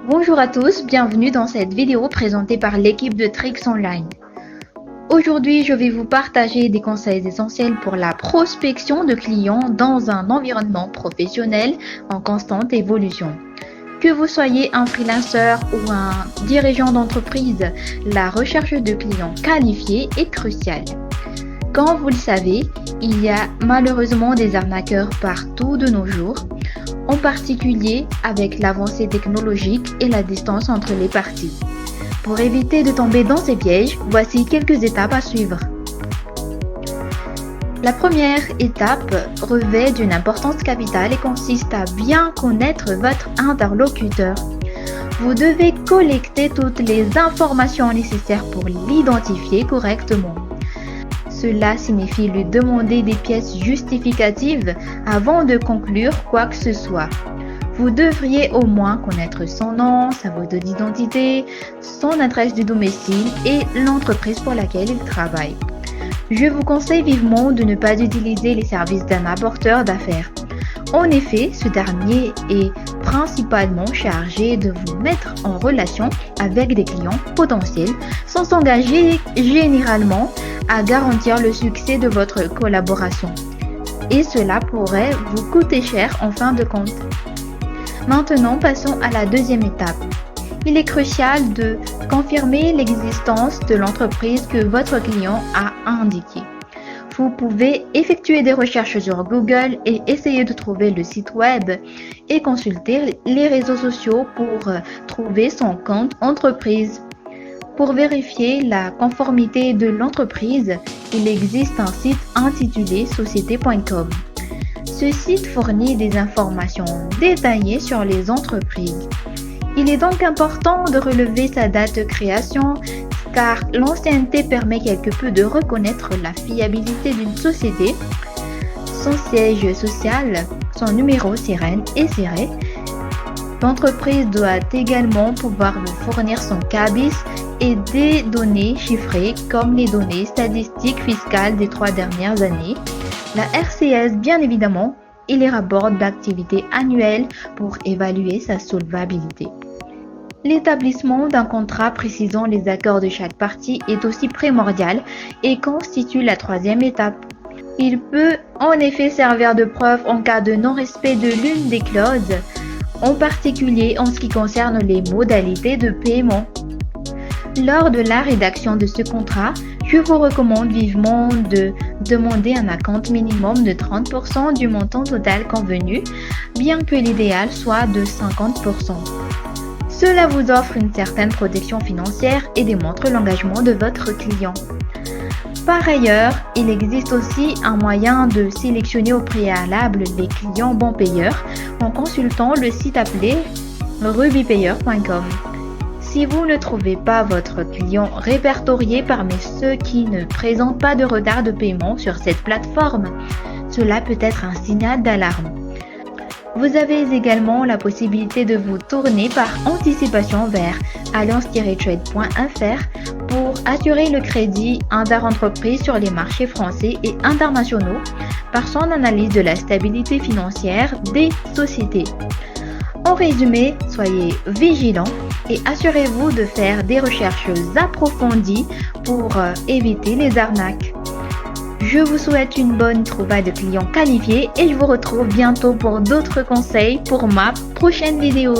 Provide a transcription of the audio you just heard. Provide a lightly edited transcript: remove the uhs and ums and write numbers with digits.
Bonjour à tous, bienvenue dans cette vidéo présentée par l'équipe de Trix Online. Aujourd'hui, je vais vous partager des conseils essentiels pour la prospection de clients dans un environnement professionnel en constante évolution. Que vous soyez un freelanceur ou un dirigeant d'entreprise, la recherche de clients qualifiés est cruciale. Comme vous le savez, il y a malheureusement des arnaqueurs partout de nos jours, en particulier avec l'avancée technologique et la distance entre les parties. Pour éviter de tomber dans ces pièges, voici quelques étapes à suivre. La première étape revêt d'une importance capitale et consiste à bien connaître votre interlocuteur. Vous devez collecter toutes les informations nécessaires pour l'identifier correctement. Cela signifie lui demander des pièces justificatives avant de conclure quoi que ce soit. Vous devriez au moins connaître son nom, sa photo d'identité, son adresse de domicile et l'entreprise pour laquelle il travaille. Je vous conseille vivement de ne pas utiliser les services d'un apporteur d'affaires. En effet, ce dernier est principalement chargé de vous mettre en relation avec des clients potentiels sans s'engager généralement à garantir le succès de votre collaboration. Et cela pourrait vous coûter cher en fin de compte. Maintenant, passons à la deuxième étape. Il est crucial de confirmer l'existence de l'entreprise que votre client a indiquée. Vous pouvez effectuer des recherches sur Google et essayer de trouver le site web et consulter les réseaux sociaux pour trouver son compte entreprise. Pour vérifier la conformité de l'entreprise, il existe un site intitulé société.com. Ce site fournit des informations détaillées sur les entreprises. Il est donc important de relever sa date de création car l'ancienneté permet quelque peu de reconnaître la fiabilité d'une société, son siège social, son numéro SIREN et SIRET. L'entreprise doit également pouvoir vous fournir son CABIS et des données chiffrées comme les données statistiques fiscales des 3 dernières années, la RCS bien évidemment et les rapports d'activité annuels pour évaluer sa solvabilité. L'établissement d'un contrat précisant les accords de chaque partie est aussi primordial et constitue la troisième étape. Il peut en effet servir de preuve en cas de non-respect de l'une des clauses, en particulier en ce qui concerne les modalités de paiement. Lors de la rédaction de ce contrat, je vous recommande vivement de demander un acompte minimum de 30% du montant total convenu, bien que l'idéal soit de 50%. Cela vous offre une certaine protection financière et démontre l'engagement de votre client. Par ailleurs, il existe aussi un moyen de sélectionner au préalable les clients bons payeurs en consultant le site appelé rubypayer.com. Si vous ne trouvez pas votre client répertorié parmi ceux qui ne présentent pas de retard de paiement sur cette plateforme, cela peut être un signal d'alarme. Vous avez également la possibilité de vous tourner par anticipation vers alliance-trade.fr pour assurer le crédit inter-entreprise sur les marchés français et internationaux par son analyse de la stabilité financière des sociétés. En résumé, soyez vigilants et assurez-vous de faire des recherches approfondies pour éviter les arnaques. Je vous souhaite une bonne trouvaille de clients qualifiés et je vous retrouve bientôt pour d'autres conseils pour ma prochaine vidéo.